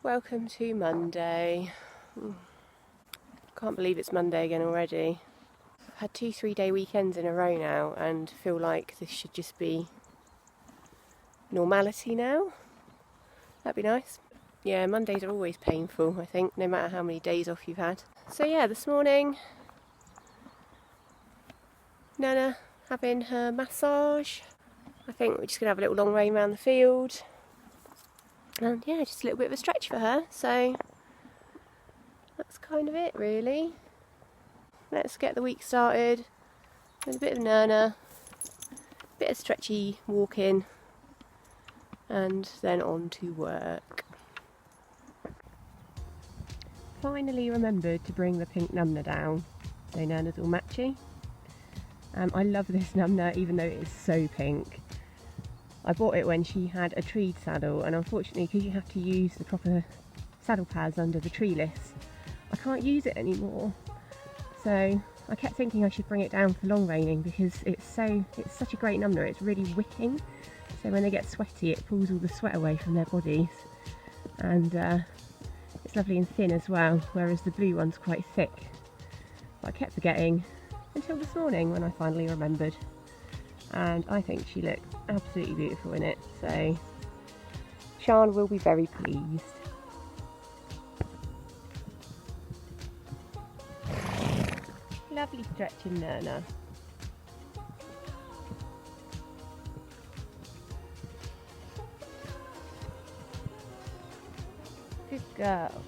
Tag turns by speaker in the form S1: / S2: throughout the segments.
S1: Welcome to Monday. Can't believe it's Monday again already. I've had 2 3-day weekends in a row now and feel like this should just be normality now. That'd be nice. Yeah, Mondays are always painful, I think, no matter how many days off you've had. So yeah, this morning, Nana having her massage. I think we're just going to have a little long rain around the field. And yeah, just a little bit of a stretch for her, so that's kind of it really. Let's get the week started with a bit of Nana, a bit of stretchy walking, and then on to work. Finally remembered to bring the pink numna down, so Nana's all matchy. I love this numna even though it is so pink. I bought it when she had a treed saddle, and unfortunately because you have to use the proper saddle pads under the treeless, I can't use it anymore. So I kept thinking I should bring it down for long reining because it's such a great numna. It's really wicking, so when they get sweaty it pulls all the sweat away from their bodies, and it's lovely and thin as well, whereas the blue one's quite thick. But I kept forgetting until this morning when I finally remembered, and I think she looks absolutely beautiful in it, so Sian will be very pleased. Lovely stretching Nana. Good girl.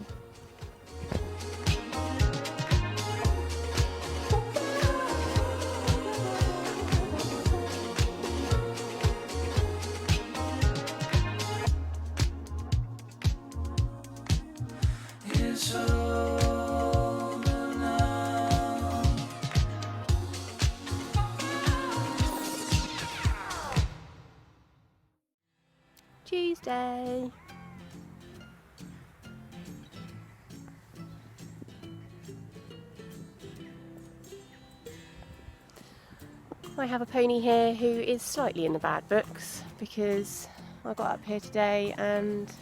S1: Tuesday. I have a pony here who is slightly in the bad books because I got up here today and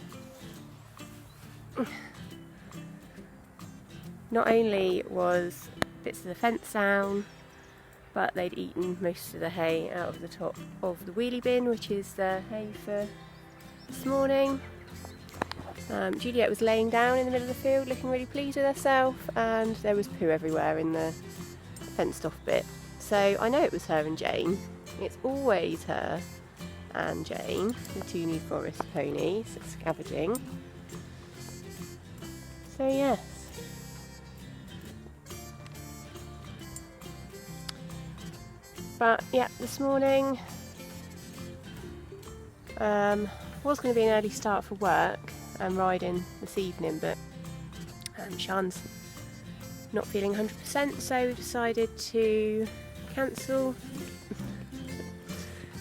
S1: not only was bits of the fence down, but they'd eaten most of the hay out of the top of the wheelie bin, which is the hay for this morning. Juliet was laying down in the middle of the field looking really pleased with herself, and there was poo everywhere in the fenced off bit. So I know it was her and Jane. It's always her and Jane, the two New Forest ponies, scavenging. So yes. But yeah, this morning was going to be an early start for work and riding this evening, but Sian's not feeling 100%, so we decided to cancel.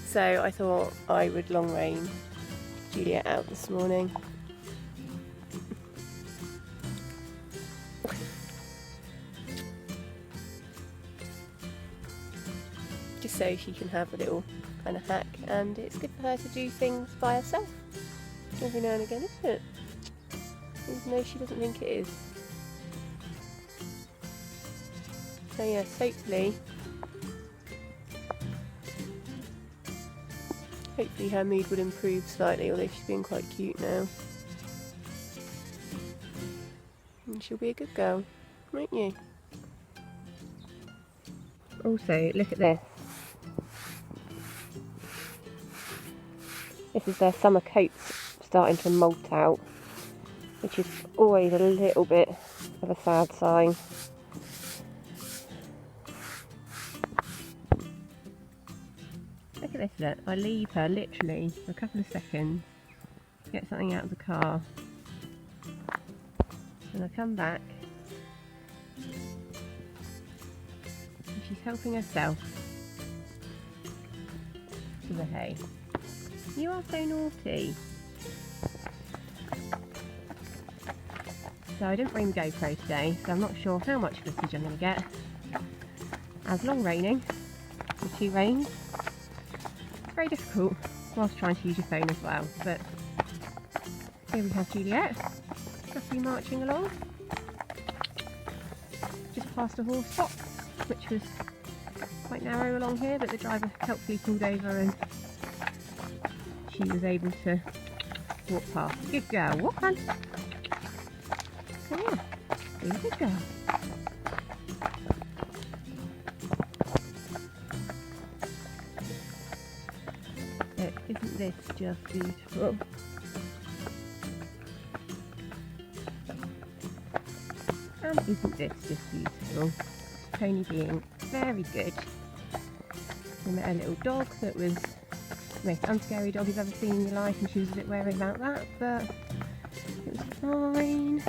S1: So I thought I would long rein Juliet out this morning. Just so she can have a little kind of hack, and it's good for her to do things by herself every now and again, isn't it? Even though she doesn't think it is. So yes, hopefully her mood would improve slightly, although she's being quite cute now. And she'll be a good girl, won't you? Also, look at this. This is their summer coats starting to molt out, which is always a little bit of a sad sign. Look at this, look. I leave her literally for a couple of seconds to get something out of the car, and I come back and she's helping herself to the hay. You are so naughty. So I didn't bring the GoPro today, so I'm not sure how much footage I'm going to get. As long reining with 2 reins, it's very difficult whilst trying to use your phone as well. But here we have Juliet happily marching along. Just past a horse box, which was quite narrow along here, but the driver helpfully pulled over and she was able to walk past. Good girl, walk on. Come on, be a good girl. Isn't this just beautiful? And isn't this just beautiful? Pony being very good. We met a little dog that was the most unscary dog you've ever seen in your life, and she was a bit wary about that, but it was fine.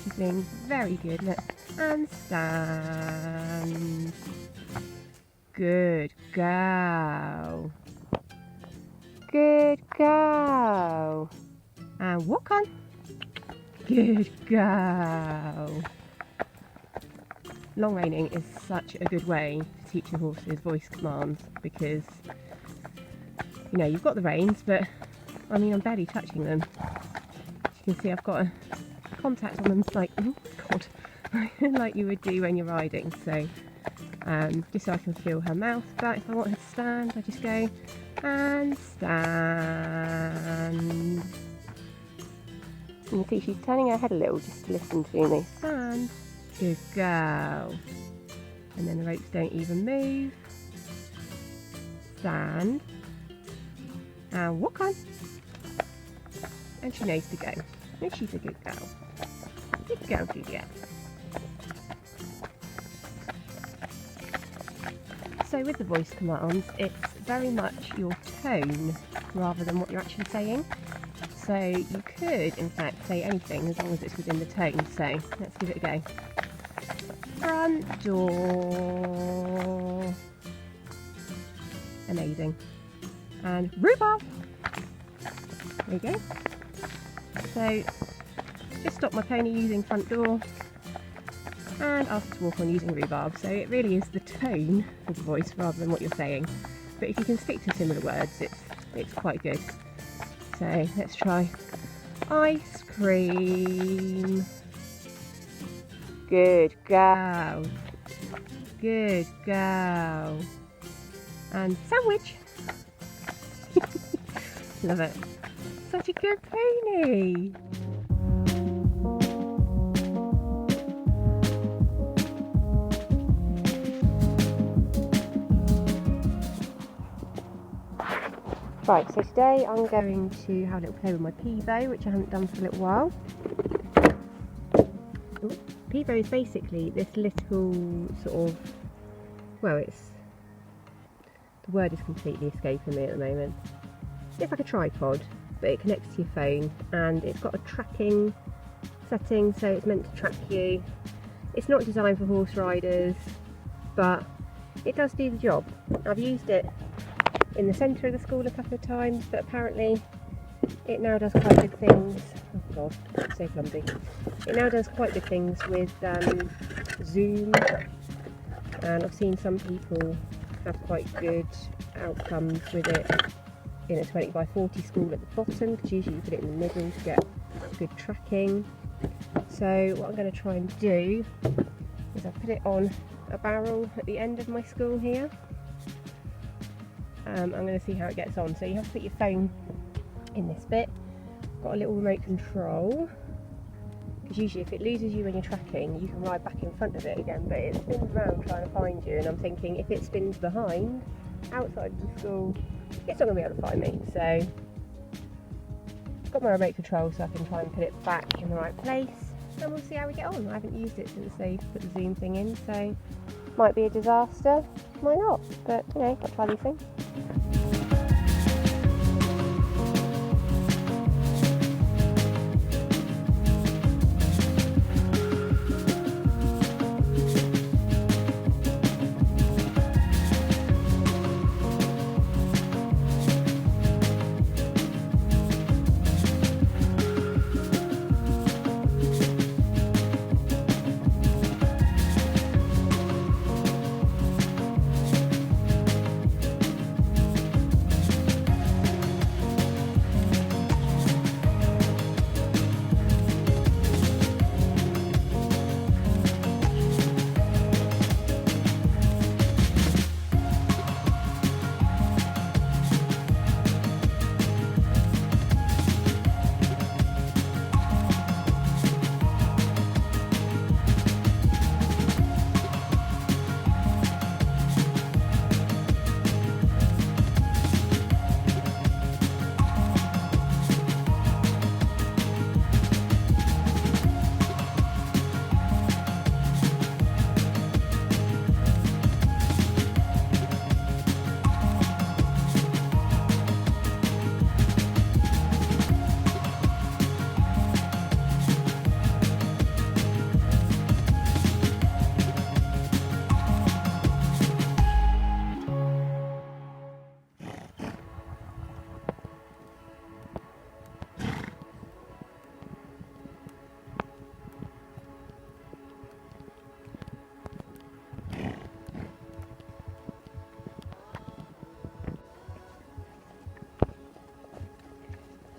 S1: She's being very good. Look, and stand. Good girl. Good girl. And walk on. Good girl. Long reining is such a good way to teach your horses voice commands, because you know you've got the reins, but I mean I'm barely touching them. As you can see, I've got a contact on them like, oh god, like you would do when you're riding. So just so I can feel her mouth. But if I want her to stand, I just go and stand. You can see she's turning her head a little just to listen to me. Stand. Good girl. And then the ropes don't even move. Stand. And walk on. And she knows to go. And she's a good girl. Good girl, Juliet. So with the voice commands, it's very much your tone rather than what you're actually saying. So you could, in fact, say anything as long as it's within the tone. So let's give it a go. Front door. Amazing. And rhubarb. There you go. So just stop my pony using front door and ask her to walk on using rhubarb. So it really is the tone of the voice rather than what you're saying. But if you can stick to similar words, it's quite good. So let's try ice cream. Good girl. Good girl. And sandwich. Love it. Such a good pony. Right, so today I'm going to have a little play with my Pivo, which I haven't done for a little while. Ooh, Pivo is basically this little sort of, well, the word is completely escaping me at the moment. It's like a tripod, but it connects to your phone, and it's got a tracking setting, so it's meant to track you. It's not designed for horse riders, but it does do the job. I've used it in the centre of the school a couple of times, but apparently it now does quite good things. Oh god, it's so clumsy. It now does quite good things with Zoom, and I've seen some people have quite good outcomes with it in a 20x40 school at the bottom, because usually you put it in the middle to get good tracking. So what I'm going to try and do is I put it on a barrel at the end of my school here. I'm going to see how it gets on. So you have to put your phone in this bit. Got a little remote control, because usually if it loses you when you're tracking, you can ride back in front of it again, but it spins around trying to find you, and I'm thinking if it spins behind, outside of the school, it's not going to be able to find me. So I've got my remote control so I can try and put it back in the right place, and we'll see how we get on. I haven't used it since they put the Zoom thing in, so might be a disaster, might not, but you know, got to try these things.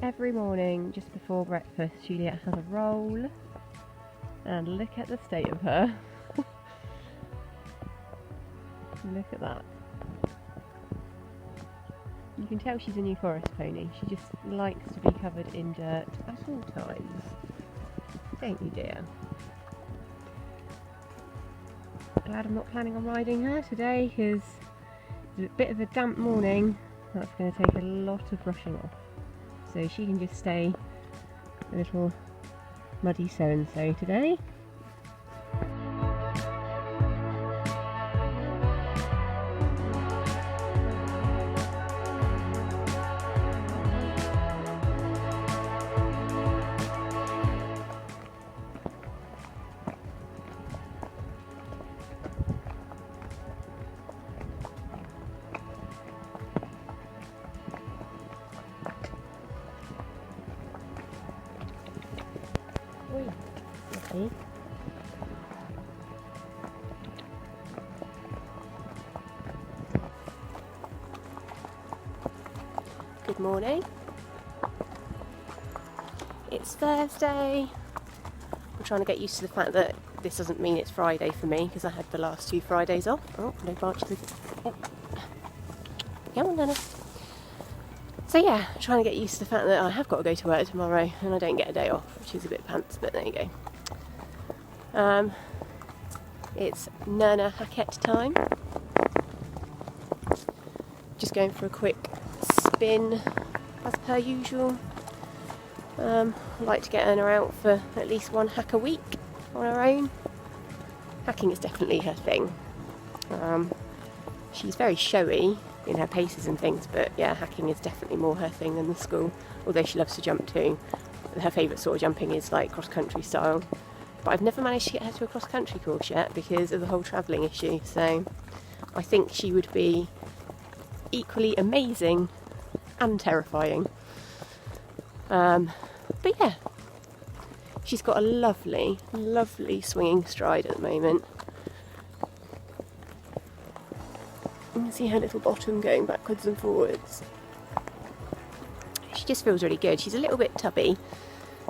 S1: Every morning just before breakfast Juliet has a roll, and look at the state of her. Look at that. You can tell she's a New Forest pony. She just likes to be covered in dirt at all times. Don't you, dear? Glad I'm not planning on riding her today because it's a bit of a damp morning. That's going to take a lot of brushing off. So she can just stay a little muddy so-and-so today. Good morning. It's Thursday. I'm trying to get used to the fact that this doesn't mean it's Friday for me because I had the last 2 Fridays off. Oh, no branches. Oh. Come on, Nana. So yeah, I'm trying to get used to the fact that I have got to go to work tomorrow and I don't get a day off, which is a bit pants, but there you go. It's Nana Hackett time. Just going for a quick spin as per usual. I like to get Erna out for at least 1 hack a week on her own. Hacking is definitely her thing. She's very showy in her paces and things, but yeah, hacking is definitely more her thing than the school, although she loves to jump too. Her favourite sort of jumping is like cross-country style, but I've never managed to get her to a cross-country course yet because of the whole travelling issue, so I think she would be equally amazing and terrifying. But yeah, she's got a lovely, lovely swinging stride at the moment. You can see her little bottom going backwards and forwards. She just feels really good. She's a little bit tubby,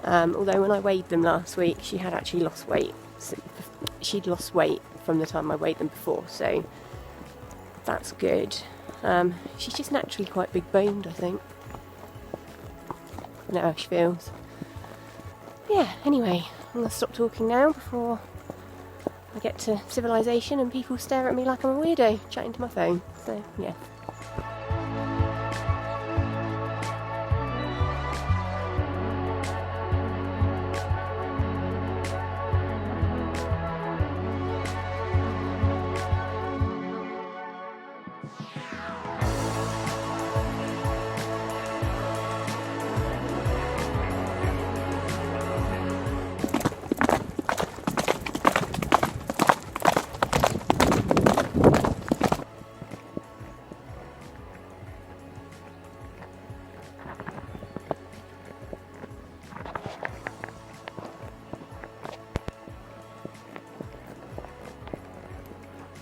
S1: although when I weighed them last week she had actually lost weight. She'd lost weight from the time I weighed them before, so that's good. She's just naturally quite big boned, I think. I know how she feels. Yeah, anyway, I'm going to stop talking now before I get to civilization and people stare at me like I'm a weirdo chatting to my phone. So, yeah.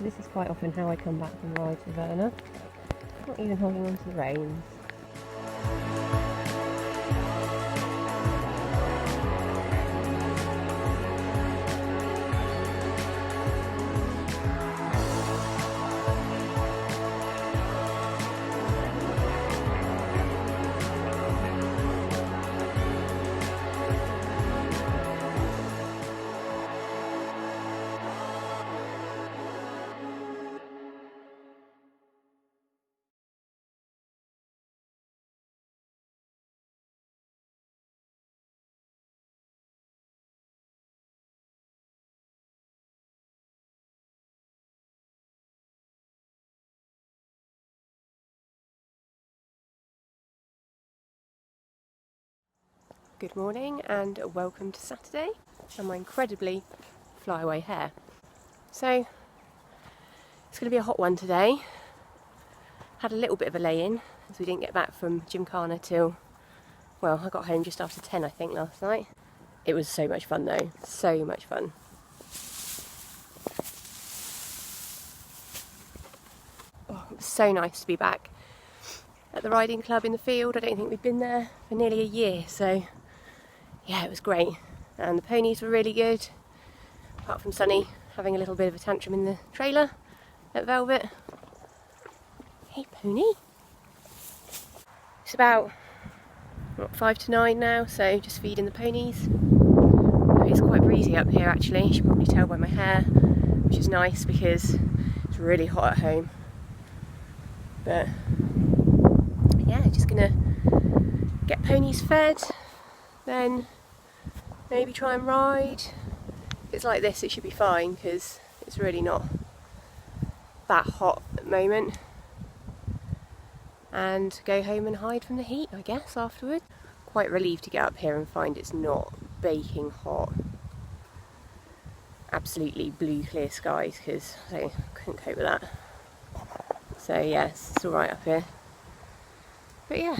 S1: This is quite often how I come back from rides with Erna. Not even holding on to the reins. Good morning and welcome to Saturday and my incredibly flyaway hair. So it's going to be a hot one today. Had a little bit of a lay-in as we didn't get back from Gymkhana till, well, I got home just after 10 I think last night. It was so much fun though, so much fun. Oh, it was so nice to be back. at the riding club in the field. I don't think we've been there for nearly a year, so yeah, it was great. And the ponies were really good, apart from Sunny having a little bit of a tantrum in the trailer at Velvet. Hey pony. It's about 5 to 9 now, so just feeding the ponies. It's quite breezy up here actually, you should probably tell by my hair, which is nice because it's really hot at home. But yeah, just gonna get ponies fed, then maybe try and ride. If it's like this it should be fine because it's really not that hot at the moment. And go home and hide from the heat, I guess, afterward. Quite relieved to get up here and find it's not baking hot. Absolutely blue clear skies because I couldn't cope with that. So yes, it's alright up here. But yeah,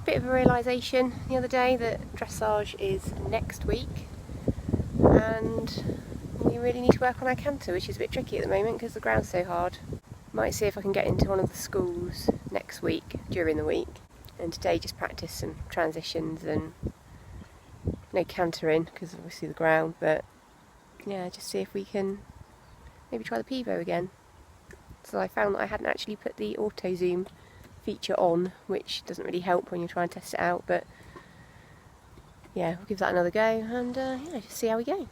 S1: bit of a realisation the other day that dressage is next week and we really need to work on our canter, which is a bit tricky at the moment because the ground's so hard. Might see if I can get into one of the schools next week, during the week. And today just practice some transitions and no cantering because obviously the ground, but yeah, just see if we can maybe try the Pivo again. So I found that I hadn't actually put the auto zoom feature on, which doesn't really help when you're trying to test it out, but yeah, we'll give that another go and yeah, just see how we go.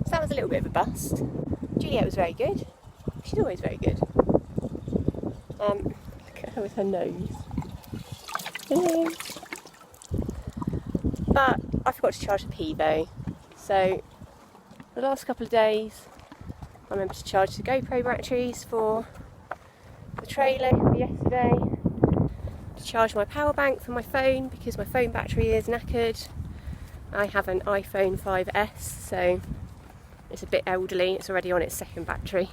S1: So that was a little bit of a bust. Juliet was very good. She's always very good. Look at her with her nose. But I forgot to charge the Pivo. So the last couple of days I remembered to charge the GoPro batteries for the trailer yesterday. To charge my power bank for my phone because my phone battery is knackered. I have an iPhone 5S, so it's a bit elderly, it's already on its second battery.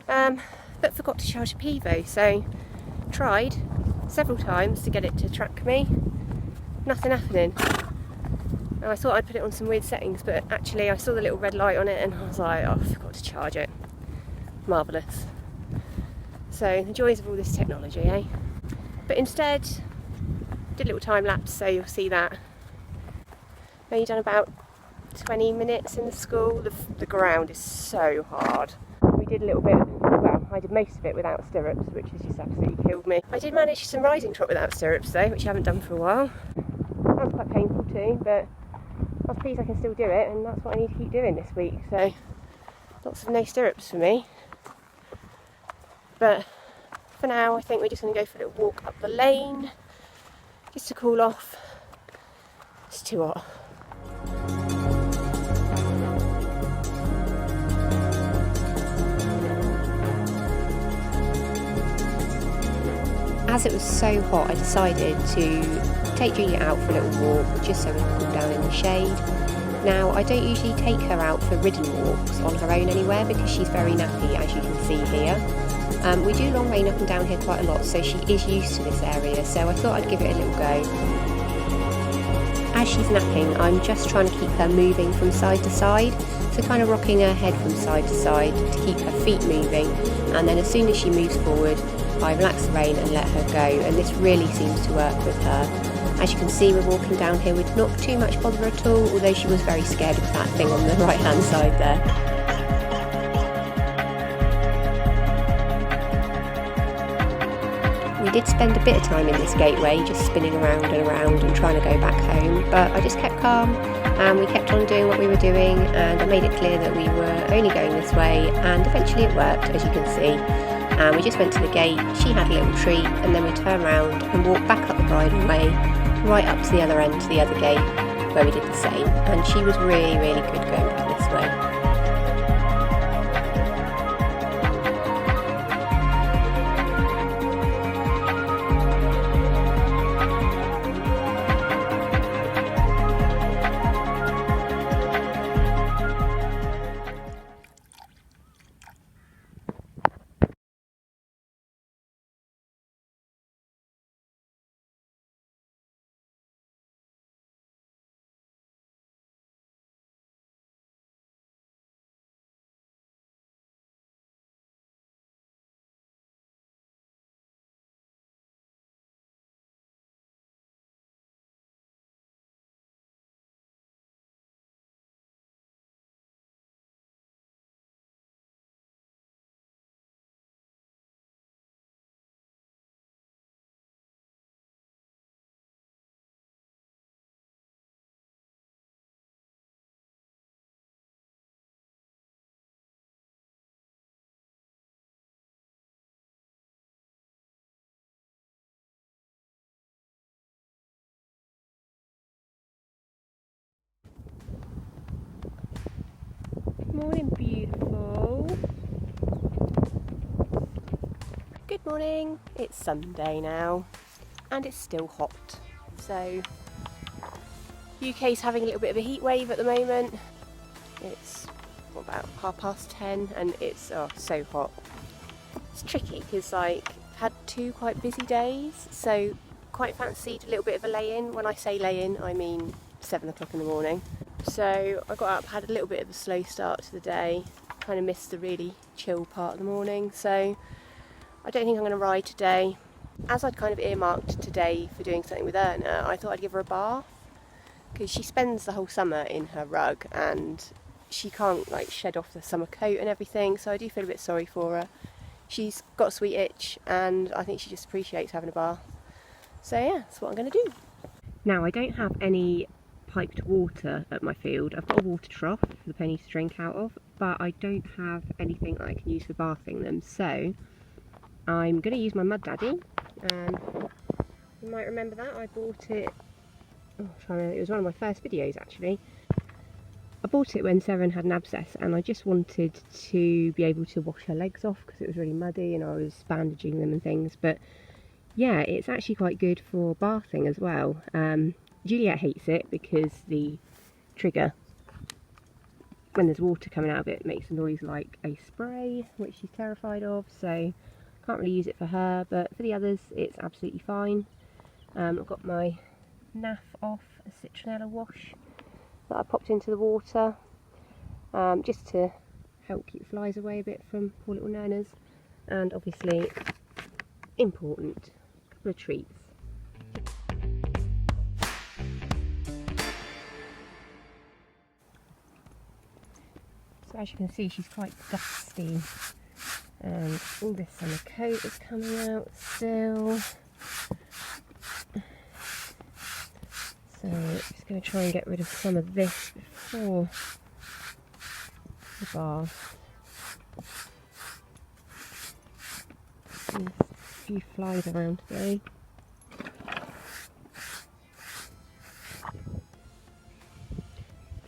S1: But forgot to charge the Pivo, so tried several times to get it to track me. Nothing happening. And I thought I'd put it on some weird settings, but actually I saw the little red light on it and I was like, oh, I forgot to charge it. Marvellous. So the joys of all this technology, eh? But instead, did a little time lapse, so you'll see that. Only done about 20 minutes in the school. The ground is so hard. We did a little bit, well, I did most of it without stirrups, which has just absolutely killed me. I did manage some riding trot without stirrups though, which I haven't done for a while. That was quite painful too, but I was pleased I can still do it, and that's what I need to keep doing this week. So lots of no stirrups for me. But for now, I think we're just going to go for a little walk up the lane, just to cool off. It's too hot. As it was so hot, I decided to take Julia out for a little walk just so we can cool down in the shade. Now, I don't usually take her out for ridden walks on her own anywhere because she's very nappy, as you can see here. We do long rein up and down here quite a lot, so she is used to this area, so I thought I'd give it a little go. As she's napping, I'm just trying to keep her moving from side to side, so kind of rocking her head from side to side to keep her feet moving, and then as soon as she moves forward, I relax the rein and let her go, and this really seems to work with her. As you can see, we're walking down here with not too much bother at all, although she was very scared of that thing on the right hand side there. We did spend a bit of time in this gateway, just spinning around and around and trying to go back home, but I just kept calm and we kept on doing what we were doing, and I made it clear that we were only going this way, and eventually it worked, as you can see. and we just went to the gate. She had a little treat, and then we turned around and walked back up the bridleway right up to the other end, to the other gate, where we did the same. And she was really, really good going back this way. Morning, beautiful. Good morning. It's Sunday now and it's still hot. So UK's having a little bit of a heat wave at the moment. It's about 10:30 and it's so hot. It's tricky because I've had 2 quite busy days, so quite fancied a little bit of a lay-in. When I say lay-in, I mean 7 o'clock in the morning. So I got up, had a little bit of a slow start to the day, kind of missed the really chill part of the morning, so I don't think I'm going to ride today. As I'd kind of earmarked today for doing something with Erna, I thought I'd give her a bath, because she spends the whole summer in her rug and she can't shed off the summer coat and everything, so I do feel a bit sorry for her. She's got a sweet itch and I think she just appreciates having a bath. So yeah, that's what I'm going to do. Now, I don't have any piped water at my field. I've got a water trough for the pennies to drink out of, but I don't have anything that I can use for bathing them, so I'm going to use my Mud Daddy. You might remember that I bought it, it was one of my first videos actually. I bought it when Seren had an abscess and I just wanted to be able to wash her legs off because it was really muddy and I was bandaging them and things, but yeah, it's actually quite good for bathing as well. Juliet hates it because the trigger, when there's water coming out of it, makes a noise like a spray, which she's terrified of, so can't really use it for her, but for the others it's absolutely fine. I've got my naff off, a citronella wash that I popped into the water, just to help keep the flies away a bit from poor little Nanas, and obviously, important, a couple of treats. So as you can see, she's quite dusty and all this summer coat is coming out still. So I'm just going to try and get rid of some of this before the bath. There's a few flies around today.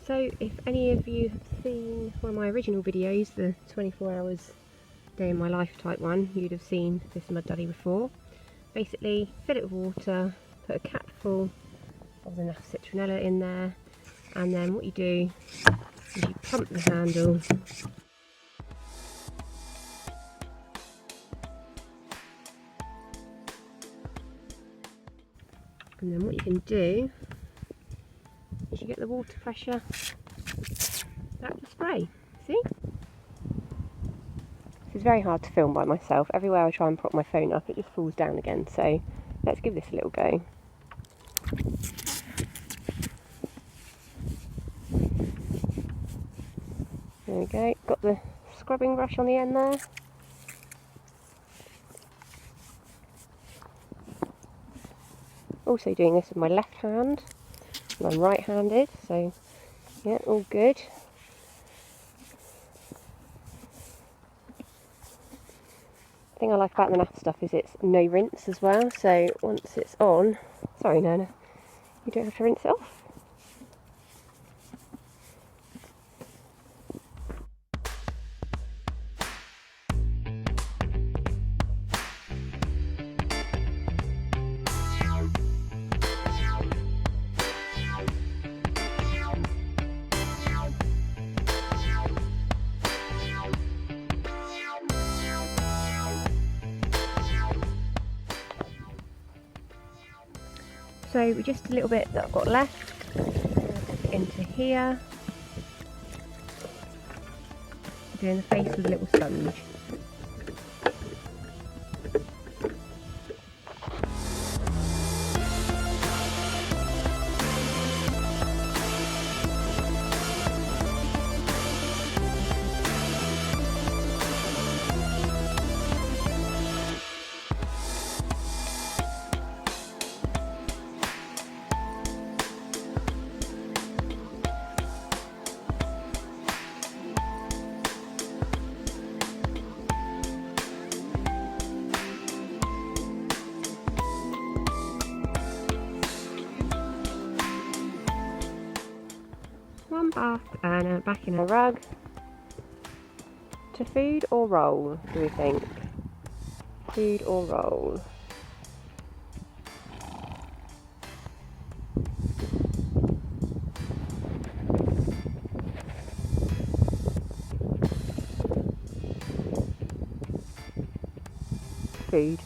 S1: So if any of you have seen one of my original videos, the 24 hours day in my life type one, you'd have seen this Mud Daddy before. Basically, fill it with water, put a cap full of the naff citronella in there, and then what you do is you pump the handle and then what you can do is you get the water pressure back to spray. See? This is very hard to film by myself. Everywhere I try and prop my phone up it just falls down again, so let's give this a little go. There we go, got the scrubbing brush on the end there. Also doing this with my left hand, and I'm right-handed, so yeah, all good. thing I like about the naff stuff is it's no rinse as well, so once it's on, sorry Nana, you don't have to rinse it off. So just a little bit that I've got left, put it into here, doing the face with a little sponge. One bath and back in a rug. To food or roll, do we think? Food or roll? Food.